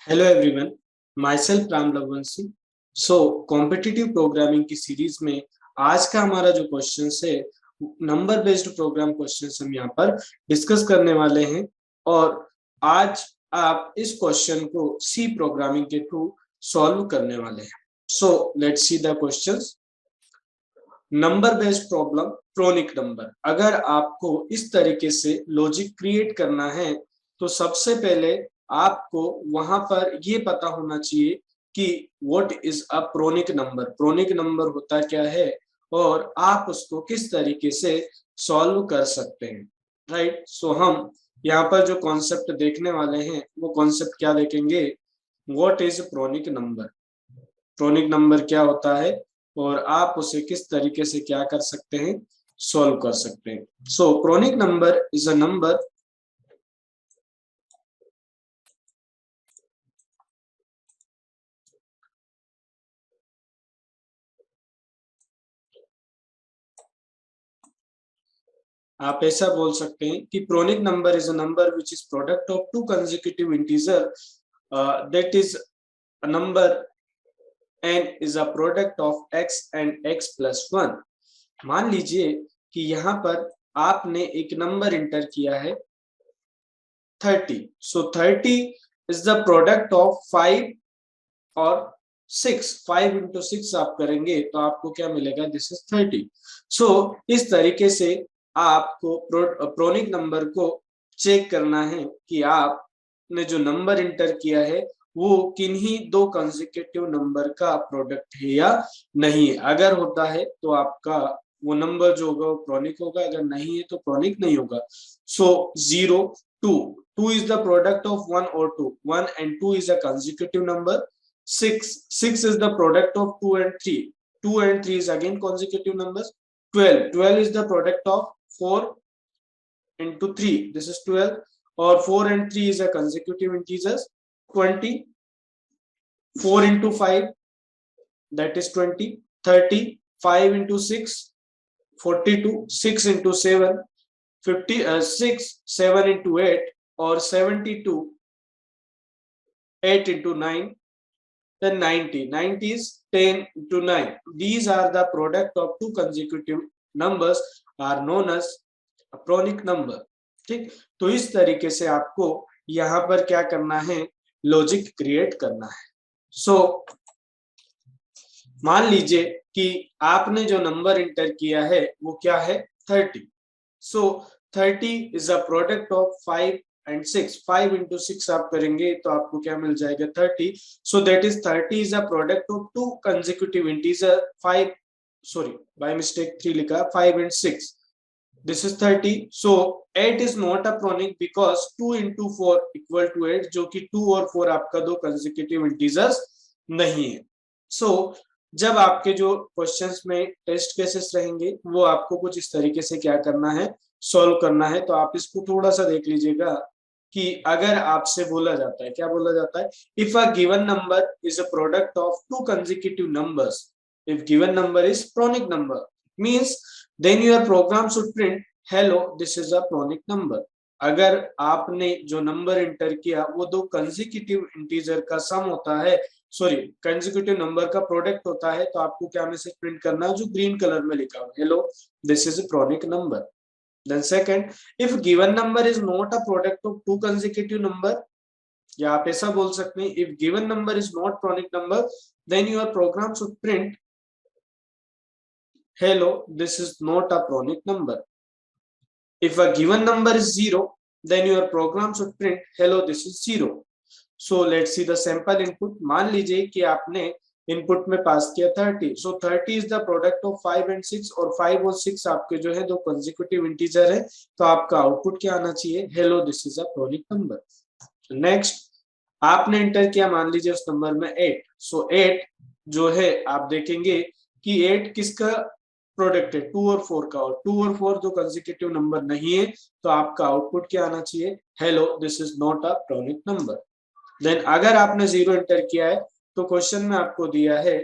Hello everyone, myself Ram Lavanshi. So competitive programming की series में आज का हमारा जो क्वेश्चन है, नंबर बेस्ड प्रोग्राम क्वेश्चन हम यहाँ पर डिस्कस करने वाले हैं। और आज आप इस क्वेश्चन को सी प्रोग्रामिंग के थ्रू सॉल्व करने वाले हैं। So let's see the questions. Number based problem, pronic number. अगर आपको इस तरीके से लॉजिक क्रिएट करना है तो सबसे पहले आपको वहां पर ये पता होना चाहिए कि what is a pronic number. Pronic number होता क्या है और आप उसको किस तरीके से सॉल्व कर सकते हैं, राइट। सो हम यहाँ पर जो कॉन्सेप्ट देखने वाले हैं वो कॉन्सेप्ट क्या देखेंगे, what is pronic number. Pronic number क्या होता है और आप उसे किस तरीके से क्या कर सकते हैं, सॉल्व कर सकते हैं। So pronic number is a number आप ऐसा बोल सकते हैं कि pronic number is a number which is product of two consecutive integer, that is a number n is a product of x and x plus 1। मान लीजिए कि यहाँ पर आपने एक नंबर इंटर किया है 30। So 30 is the product of 5 और 6। 5 इंटू 6 आप करेंगे तो आपको क्या मिलेगा, दिस इज 30। सो इस तरीके से आपको प्रोनिक नंबर को चेक करना है कि आपने जो नंबर इंटर किया है वो किन्हीं दो कंसेक्यूटिव नंबर का प्रोडक्ट है या नहीं। अगर होता है तो आपका वो नंबर जो होगा वो प्रोनिक होगा, अगर नहीं है तो प्रोनिक नहीं होगा। सो 0 2 2 is the product of 1 or 2, 1 and 2 is a consecutive number। 6 is the product of 2 and 3, 2 and 3 is again consecutive numbers। 12 is the product of 4 into 3, this is 12, or 4 and 3 is a consecutive integers। 20, 4 into 5, that is 20, 30, 5 into 6, 42, 6 into 7, 50, 6, 7 into 8, or 72, 8 into 9, then 90, 90 is 10 into 9। These are the product of two consecutive numbers are known as a pronic number. ठीक, तो इस तरीके से आपको यहाँ पर क्या करना है, लॉजिक क्रिएट करना है। सो मान लीजिए कि आपने जो नंबर इंटर किया है वो क्या है, 30। So 30 is a product of 5 and 6। 5 into 6 आप करेंगे तो आपको क्या मिल जाएगा, 30। So that is 30 is a product of two consecutive integer 5, sorry by mistake 3 लिखा, 5 and 6, this is 30। So 8 is not a pronic because 2 into 4 equal to 8, जो कि 2 और 4 आपका दो कंसेक्यूटिव इंटीजर्स नहीं है। सो जब आपके जो क्वेश्चंस में टेस्ट केसेस रहेंगे वो आपको कुछ इस तरीके से क्या करना है, सॉल्व करना है। तो आप इसको थोड़ा सा देख लीजिएगा कि अगर आपसे बोला जाता है, क्या बोला जाता है, if a given number is a product of two consecutive numbers, if given number is pronic number means then your program should print hello this is a pronic number. अगर आपने जो नंबर इंटर किया वो दो consecutive integer का सम होता है, sorry consecutive number का प्रोडक्ट होता है, तो आपको क्या मैसेज प्रिंट करना है, जो ग्रीन कलर में लिखा हुआ, hello this is a pronic number. Then second, if given number is not a product of two consecutive number, या आप ऐसा बोल सकते हैं, if given number is not pronic number then your program should print hello this is not a pronic number। if a given number is 0 then your program should print hello this is 0। so let's see the sample input। मान लीजिए कि आपने input में पास किया 30। So 30 is the product of 5 and 6, और 5 और 6 आपके जो है दो कंसेक्यूटिव इंटीजर है, तो आपका आउटपुट क्या आना चाहिए, hello this is a pronic number. Next आपने इंटर किया मान लीजिए उस नंबर में 8। सो 8 जो है आप देखेंगे कि 8 किसका प्रोडक्ट है, 2 और 4 का, और 2 और 4 जो कंसेक्यूटिव नंबर नहीं है, तो आपका आउटपुट क्या आना चाहिए, hello this is not a pronic number. Then अगर आपने 0 एंटर किया है तो क्वेश्चन में आपको दिया है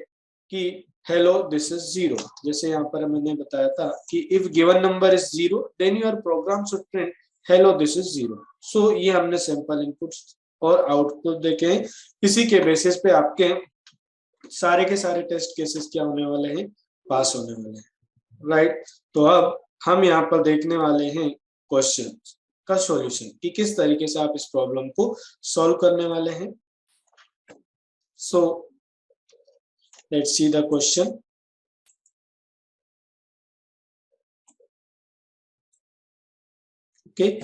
कि हेलो दिस इज 0। जैसे यहाँ पर मैंने बताया था कि if given number is 0 then your program should print hello this is 0। So ये हमने सैंपल इनपुट और आउटपुट देखें, इसी के बेसिस पे आपके सारे के सारे टेस्ट केसेस क्या होने वाले हैं, पास होने वाले हैं, राइट। तो अब हम यहाँ पर देखने वाले हैं क्वेश्चन का सॉल्यूशन कि किस तरीके से आप इस प्रॉब्लम को सॉल्व करने वाले हैं। So let's see the question. Okay,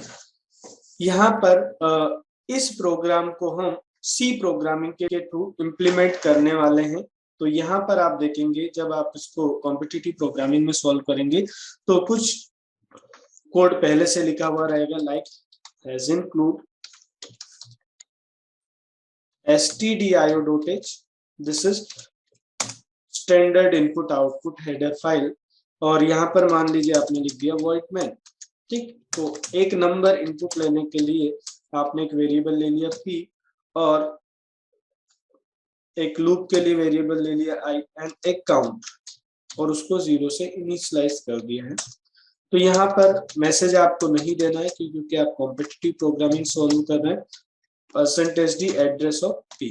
यहाँ पर इस प्रोग्राम को हम सी प्रोग्रामिंग के थ्रू इम्प्लीमेंट करने वाले हैं। तो यहाँ पर आप देखेंगे जब आप इसको कॉम्पिटिटिव प्रोग्रामिंग में सॉल्व करेंगे तो कुछ कोड पहले से लिखा हुआ रहेगा, like as include stdio.h, this is standard input output header file, और यहाँ पर मान लीजिए आपने लिख दिया void main, ठीक। तो एक नंबर इनपुट लेने के लिए आपने एक वेरिएबल ले लिया p और एक लूप के लिए वेरिएबल ले लिया i एंड एक काउंट, और उसको 0 से इनिशियलाइज कर दिया है। तो यहाँ पर मैसेज आपको नहीं देना है क्योंकि आप कॉम्पिटिटिव प्रोग्रामिंग सॉल्व कर रहे हैं। %d एड्रेस ऑफ p,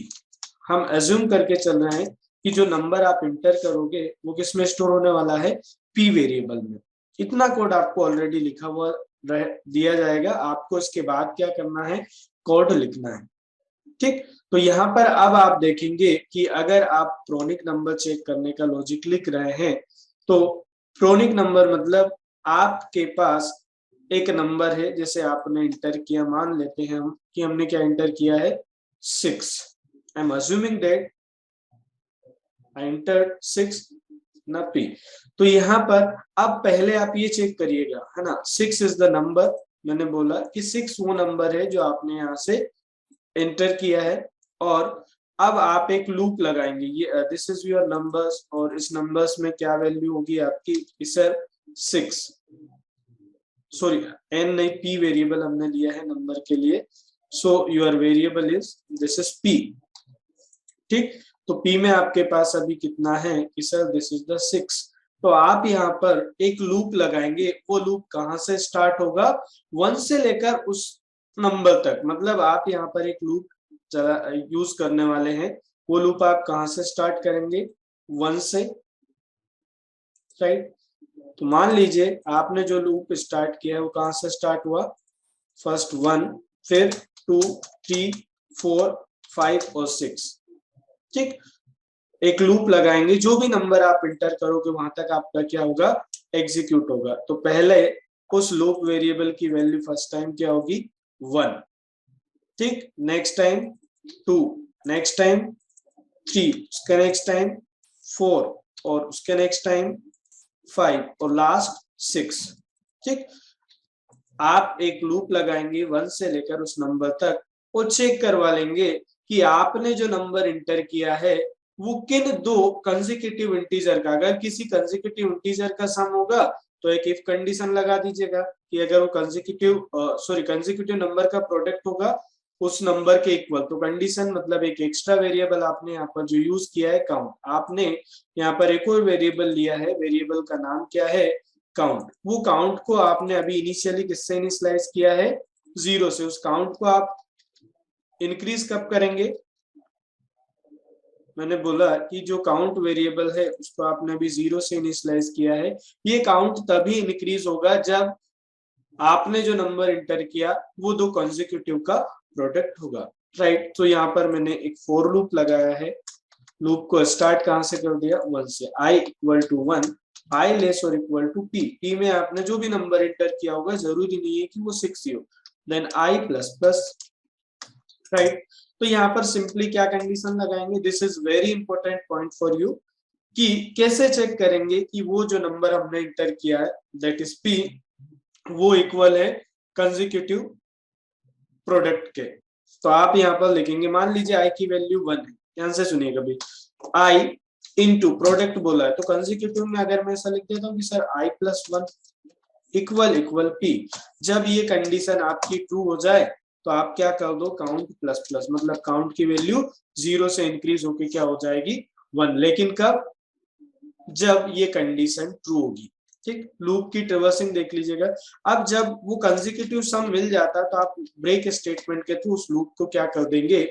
हम एज्यूम करके चल रहे हैं कि जो नंबर आप इंटर करोगे वो किस में स्टोर होने वाला है, p वेरिएबल में। इतना कोड आपको ऑलरेडी लिखा हुआ दिया जाएगा, आपको इसके बाद क्या करना है, कोड लिखना है, ठीक। तो यहाँ पर अब आप देखेंगे कि अगर आप प्रोनिक नंबर चेक करने का लॉजिक लिख रहे हैं तो प्रोनिक नंबर मतलब आपके पास एक नंबर है, जैसे आपने इंटर किया, मान लेते हैं हम कि हमने क्या इंटर किया है, 6। I am assuming that I entered 6 ना p। तो यहाँ पर अब पहले आप ये चेक करिएगा, है ना, 6 इज द नंबर। मैंने बोला कि 6 वो नंबर है जो आपने यहाँ से एंटर किया है, और अब आप एक लूप लगाएंगे, ये दिस इज योर नंबर्स, और इस नंबर्स में क्या वैल्यू होगी आपकी, सर 6, सॉरी n नहीं, p वेरिएबल हमने लिया है नंबर के लिए। So your variable is this is p, ठीक। तो p में आपके पास अभी कितना है कि सर दिस इज द 6। तो आप यहाँ पर एक लूप लगाएंगे, वो लूप कहाँ से स्टार्ट होगा, 1 से लेकर उस नंबर तक, मतलब आप यहाँ पर एक लूप यूज करने वाले हैं। वो लूप आप कहाँ से स्टार्ट करेंगे, 1 से, राइट। तो मान लीजिए आपने जो लूप स्टार्ट किया है वो कहाँ से स्टार्ट हुआ, फर्स्ट 1, फिर 2, 3, 4, 5 और 6, ठीक। एक लूप लगाएंगे, जो भी नंबर आप इंटर करोगे वहां तक आपका क्या होगा, एग्जीक्यूट होगा। तो पहले उस लूप वेरिएबल की वैल्यू फर्स्ट टाइम क्या होगी, 1, ठीक। नेक्स्ट टाइम 2, नेक्स्ट टाइम 3, उसके नेक्स्ट टाइम 4, और उसके नेक्स्ट टाइम 5, और लास्ट 6, ठीक। आप एक लूप लगाएंगे 1 से लेकर उस नंबर तक, और चेक करवा लेंगे कि आपने जो नंबर इंटर किया है वो किन दो कंसेक्यूटिव इंटीजर का, अगर किसी कंसेक्यूटिव इंटीजर का सम होगा तो एक इफ कंडीशन लगा दीजिएगा कि अगर वो कंसेक्यूटिव नंबर का प्रोडक्ट होगा उस नंबर के इक्वल, तो कंडीशन मतलब एक एक्स्ट्रा वेरिएबल आपने यहाँ पर जो यूज किया है काउंट, आपने यहाँ पर एक और वेरिएबल लिया है, वेरिएबल का नाम क्या है, काउंट। वो काउंट को आपने अभी इनिशियली किससे इनिशियलाइज किया है, 0 से। उस काउंट को आप इंक्रीज कब करेंगे, मैंने बोला कि जो काउंट वेरिएबल है उसको आपने अभी 0 से इनिशियलाइज किया है, ये काउंट तभी इंक्रीज होगा जब आपने जो नंबर इंटर किया वो दो कंसेक्यूटिव का प्रोडक्ट होगा, राइट। तो यहाँ पर मैंने एक फॉर लूप लगाया है, लूप को स्टार्ट कहां से कर दिया, 1 से। i = 1, i लेस और इक्वल टू p, p में आपने जो भी नंबर इंटर किया होगा जरूरी नहीं है कि वो 6 ही हो, देन i प्लस, राइट। तो यहाँ पर सिंपली क्या कंडीशन लगाएंगे, this is very important point for you, कि कैसे चेक करेंगे कि वो जो नंबर हमने इंटर किया है दैट इज p, वो इक्वल है कंसेक्यूटिव प्रोडक्ट के। तो आप यहाँ पर लिखेंगे, मान लीजिए i की वैल्यू 1 है, ध्यान से सुनिएगा भाई, i इंटू प्रोडक्ट बोला है, तो कंसेक्यूटिव में अगर मैं ऐसा लिख देता हूँ कि सर i + 1 इक्वल p, जब ये कंडीशन आपकी ट्रू हो जाए तो आप क्या कर दो, काउंट प्लस, मतलब काउंट की वैल्यू 0 से इंक्रीज होके क्या हो जाएगी, 1। लेकिन कब, जब ये कंडीशन ट्रू होगी, ठीक, लूप की ट्रिवर्सिंग देख लीजिएगा। अब जब वो कंसेक्यूटिव सम मिल जाता तो आप ब्रेक स्टेटमेंट के थ्रू उस लूप को क्या कर देंगे,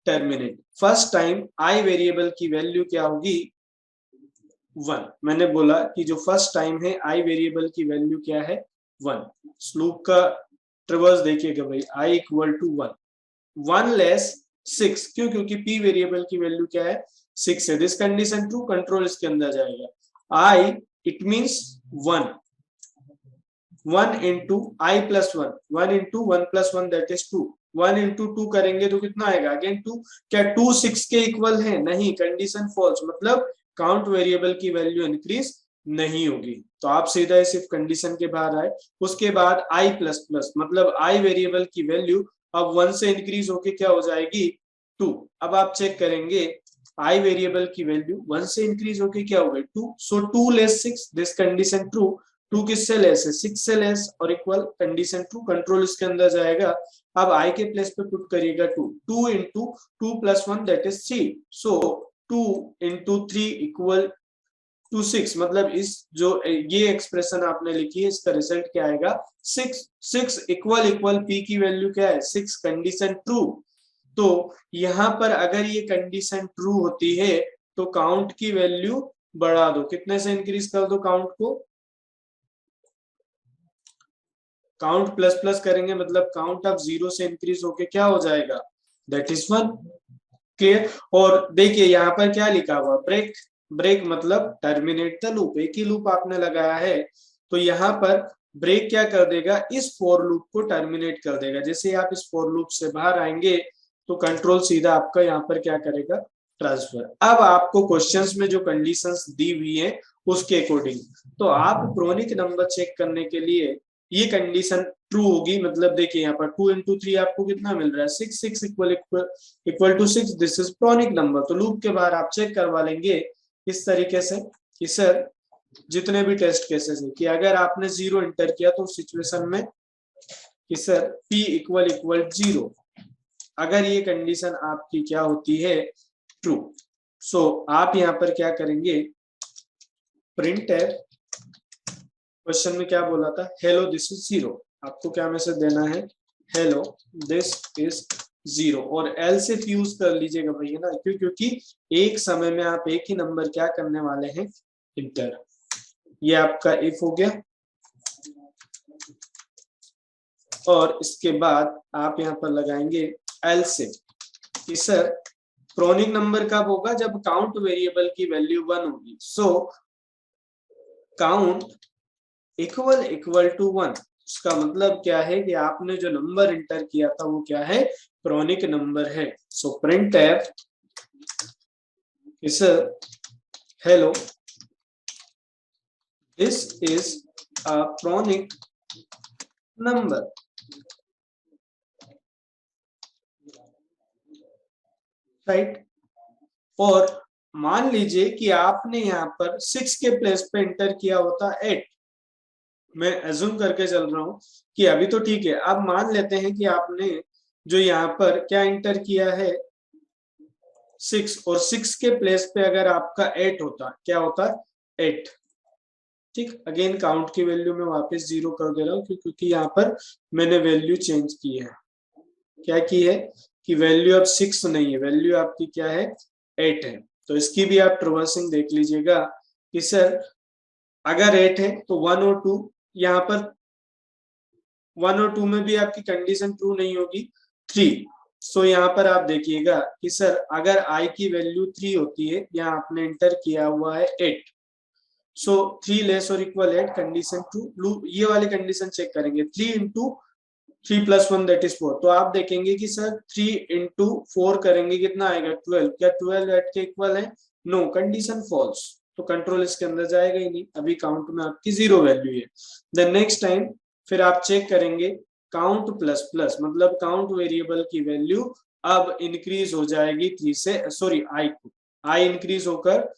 terminate. First time I variable की वैल्यू क्या होगी, 1। मैंने बोला कि जो फर्स्ट टाइम है आई वेरिएबल की वैल्यू क्या है, 1। लूप का ट्रिवर्स देखिएगा भाई, i इक्वल टू 1, 1 लेस 6, क्यों, क्योंकि p वेरिएबल की वैल्यू क्या है, 6 है। दिस कंडीशन ट्रू, कंट्रोल इसके अंदर जाएगा। i it means 1, 1 into I plus 1, 1 into 1 plus 1 that is 2, 1 into 2 करेंगे तो कितना आएगा, अगेन 2। क्या 2 6 के इक्वल है, नहीं, कंडीशन फॉल्स, मतलब काउंट वेरिएबल की वैल्यू इंक्रीज नहीं होगी। तो आप सीधा सिर्फ कंडीशन के बाहर आए। उसके बाद आई प्लस प्लस, मतलब आई वेरिएबल की वैल्यू अब 1 से इंक्रीज होके क्या हो जाएगी, 2। अब आप चेक करेंगे आई वेरिएबल की वैल्यू 1 से इंक्रीज होके क्या हो गई, 2। सो 2 लेस 6, दिस कंडीशन ट्रू। 2 किससे लेस है, 6 से लेस और इक्वल, कंडीशन ट्रू, कंट्रोल इसके अंदर जाएगा। अब आई के प्लेस पे पुट करिएगा 2, 2 into 2 plus 1 that is 3। So 2 into 3 equal to 6, मतलब इस जो ये एक्सप्रेशन आपने लिखी है इसका रिजल्ट क्या आएगा, 6। 6 इक्वल इक्वल पी की वैल्यू क्या है, 6, कंडीशन ट्रू। तो यहां पर अगर ये कंडीशन ट्रू होती है तो काउंट की वैल्यू बढ़ा दो, कितने से इंक्रीज कर दो काउंट को, काउंट प्लस प्लस करेंगे मतलब काउंट अब 0 से इंक्रीज होके क्या हो जाएगा, दैट इज 1। क्लियर। और देखिए यहाँ पर क्या लिखा हुआ, ब्रेक, ब्रेक मतलब टर्मिनेट द लूप, एक ही लूप आपने लगाया है तो यहाँ पर ब्रेक क्या कर देगा, इस फॉर लूप को टर्मिनेट कर देगा। जैसे आप इस फॉर लूप से बाहर आएंगे तो कंट्रोल सीधा आपका यहाँ पर क्या करेगा, ट्रांसफर। अब आपको क्वेश्चंस में जो कंडीशंस दी हुई है उसके अकॉर्डिंग, तो आप क्रोनिक नंबर चेक करने के लिए ये कंडीशन ट्रू होगी, मतलब देखिए यहाँ पर 2 इंटू 3 आपको कितना मिल रहा है, 6, 6 equal to 6, this is chronic number. तो लूप के बाहर आप चेक करवा लेंगे इस तरीके से कि सर जितने भी टेस्ट केसेस है कि अगर आपने 0 एंटर किया तो सिचुएशन में कि सर p इक्वल इक्वल 0, अगर ये कंडीशन आपकी क्या होती है, ट्रू। सो आप यहाँ पर क्या करेंगे, प्रिंट है, क्वेश्चन में क्या बोला था, हेलो दिस इज 0, आपको क्या मैसेज देना है, हेलो दिस इज 0, और एल्स इफ यूज कर लीजिएगा भैया ना, क्यों, क्योंकि एक समय में आप एक ही नंबर क्या करने वाले हैं, इंटर। ये आपका इफ हो गया, और इसके बाद आप यहाँ पर लगाएंगे एल्स इफ कि सर क्रोनिक नंबर कब होगा, जब काउंट वेरिएबल की वैल्यू 1 होगी। So count equal equal to 1, उसका मतलब क्या है कि आपने जो नंबर इंटर किया था वो क्या है, क्रोनिक नंबर है। सो प्रिंट एफ इस hello this is a chronic number, right. और मान लीजिए कि आपने यहाँ पर 6 के प्लेस पे इंटर किया होता 8, मैं एज्यूम करके चल रहा हूं कि अभी तो ठीक है। अब मान लेते हैं कि आपने जो यहाँ पर क्या इंटर किया है 6, और 6 के प्लेस पे अगर आपका 8 होता, क्या होता 8, ठीक। अगेन काउंट की वैल्यू में वापस 0 कर दे रहा हूँ क्योंकि यहाँ पर मैंने वैल्यू चेंज की है, क्या की है कि वैल्यू अब 6 नहीं है, वैल्यू आपकी क्या है 8 है। तो इसकी भी आप ट्रिवर्सिंग देख लीजिएगा कि सर अगर 8 है तो 1 और 2, यहाँ पर 1 और 2 में भी आपकी कंडीशन ट्रू नहीं होगी, 3। सो यहाँ पर आप देखिएगा कि सर अगर i की वैल्यू 3 होती है, यहाँ आपने इंटर किया हुआ है 8, सो 3 लेस और इक्वल 8, कंडीशन ट्रू। ये वाली कंडीशन चेक करेंगे, 3 इंटू 3 प्लस 1 दैट इज 4, तो आप देखेंगे कि सर 3 इंटू 4 करेंगे कितना आएगा 12, क्या 12 8 के इक्वल है, नो, कंडीशन फॉल्स, तो कंट्रोल इसके अंदर जाएगा ही नहीं, अभी काउंट में आपकी 0 वैल्यू है। देन नेक्स्ट टाइम फिर आप चेक करेंगे काउंट प्लस प्लस, मतलब काउंट वेरिएबल की वैल्यू अब इंक्रीज हो जाएगी 3 से, सॉरी आई इंक्रीज होकर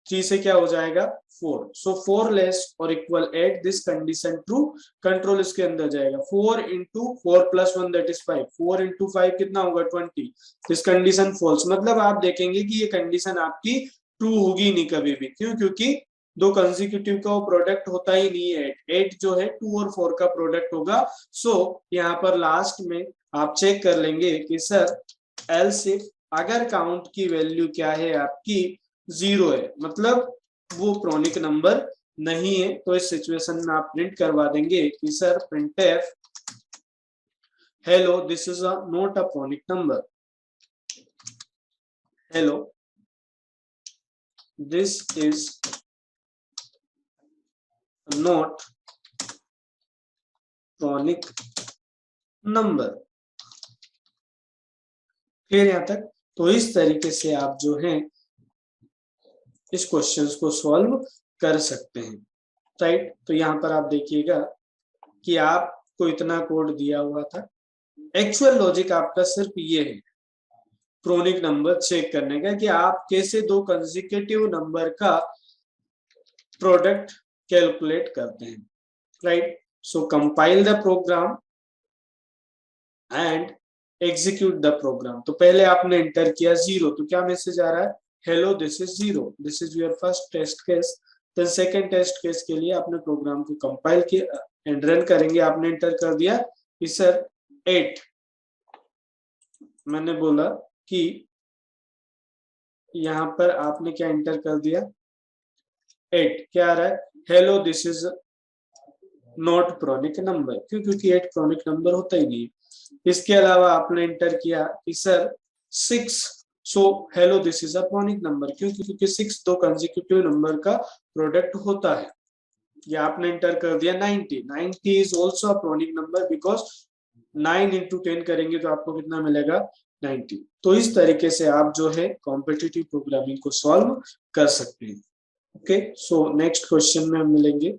3 से क्या हो जाएगा 4, सो 4 लेस और equal 8, this condition true, control इसके अंदर जाएगा। 4 into 4 plus 1 that is 5, 4 into 5 कितना होगा 20, दिस कंडीशन फॉल्स, मतलब आप देखेंगे कि ये कंडीशन आपकी ट्रू होगी नहीं कभी भी, क्यों, क्योंकि दो कंसेक्यूटिव का वो प्रोडक्ट होता ही नहीं है। 8 जो है 2 और 4 का प्रोडक्ट होगा। सो यहाँ पर लास्ट में आप चेक कर लेंगे कि सर एल्स इफ अगर काउंट की वैल्यू क्या है आपकी 0 है, मतलब वो प्रोनिक नंबर नहीं है, तो इस सिचुएशन में आप प्रिंट करवा देंगे कि sir printf hello this is a not a pronic number, hello this is not pronic number। फिर यहां तक। तो इस तरीके से आप जो है इस क्वेश्चंस को सॉल्व कर सकते हैं, राइट। तो यहाँ पर आप देखिएगा कि आपको इतना कोड दिया हुआ था, एक्चुअल लॉजिक आपका सिर्फ ये है प्रोनिक नंबर चेक करने का कि आप कैसे दो कंसेक्यूटिव नंबर का प्रोडक्ट कैलकुलेट करते हैं, right. So compile the program and execute the program. तो पहले आपने एंटर किया 0, तो क्या मैसेज आ रहा है, hello this is 0, this is your first test case. तो सेकंड टेस्ट केस के लिए आपने प्रोग्राम को कंपाइल किया एंड रन करेंगे, आपने एंटर कर दिया कि सर 8, मैंने बोला कि यहाँ पर आपने क्या एंटर कर दिया 8, क्या आ रहा है, hello this is not pronic number, क्यों, क्योंकि 8 प्रोनिक नंबर होता ही नहीं। इसके अलावा आपने एंटर किया कि sir 6, so hello this is a pronic number, क्यों, क्योंकि 6 दो कंसेक्यूटिव नंबर का प्रोडक्ट होता है। या आपने एंटर कर दिया 90 is also a pronic number because 9 into 10 करेंगे तो आपको कितना मिलेगा 90। तो इस तरीके से आप जो है कॉम्पिटिटिव प्रोग्रामिंग को सॉल्व कर सकते हैं। ओके, सो नेक्स्ट क्वेश्चन में हम मिलेंगे।